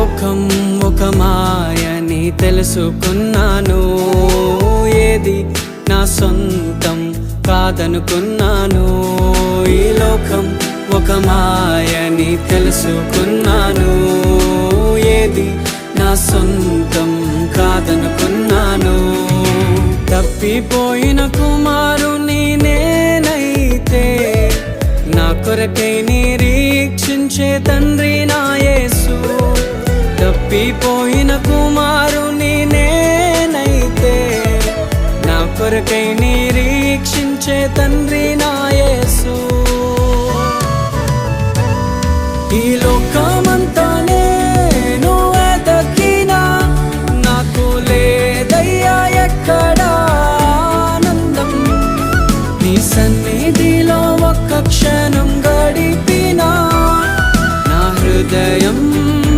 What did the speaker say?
లోకం ఒక మాయని తెలుసుకున్నాను, ఏది నా సొంతం కాదనుకున్నాను. ఈ లోకం ఒక మాయని తెలుసుకున్నాను, ఏది నా సొంతం కాదనుకున్నాను. తప్పిపోయిన కుమారుని నేనైతే, నా కొరకై నిరీక్షించే తండ్రి నా యేసు. తప్పిపోయిన కుమారుని నేనైతే, నా కొరకై నిరీక్షించే తండ్రి